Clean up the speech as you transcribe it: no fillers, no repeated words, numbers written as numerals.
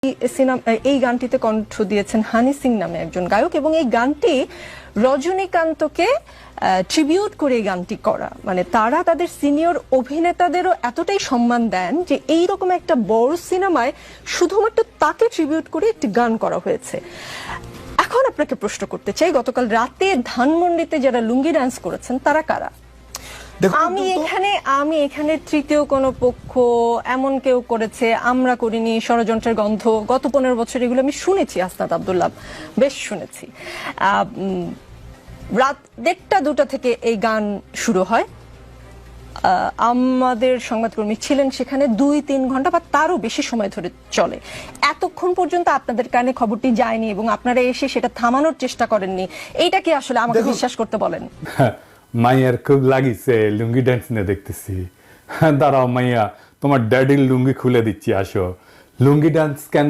এই গানটিতে কণ্ঠ দিয়েছেন হানি সিং নামে একজন গায়ক, এবং এই গানটি রজনীকান্তকে ট্রিবিউট করে এই গানটি করা। মানে তারা তাদের সিনিয়র অভিনেতাদেরও এতটাই সম্মান দেন যে এইরকম একটা বড় সিনেমায় শুধুমাত্র তাকে ট্রিবিউট করে একটি গান করা হয়েছে। এখন আপনাকে প্রশ্ন করতে চাই, গতকাল রাতে ধানমন্ডিতে যারা লুঙ্গি ডান্স করেছেন তারা কারা? আমি এখানে তৃতীয় কোনো পক্ষ এমন কেউ করেছে, আমরা করিনি, ষড়যন্ত্রের গন্ধ, গত 15 বছর এগুলো আমি শুনেছি। আসনাদ আব্দুল্লাহ বেশ শুনেছি। রাত 1টা-2টা থেকে এই গান শুরু হয়। আমাদের সংবাদকর্মী ছিলেন সেখানে 2-3 ঘন্টা বা তারও বেশি সময় ধরে চলে। এতক্ষণ পর্যন্ত আপনাদের কানে খবরটি যায়নি এবং আপনারা এসে সেটা থামানোর চেষ্টা করেননি। এইটা কি আসলে আমাকে বিশ্বাস করতে বলেন? মাইয়ার খুব লাগিছে লুঙ্গি ডান্স নিয়ে দেখতেছি। দাঁড়াও মাইয়া, তোমার ড্যাডির লুঙ্গি খুলে দিচ্ছি, আসো। লুঙ্গি ডান্স কেন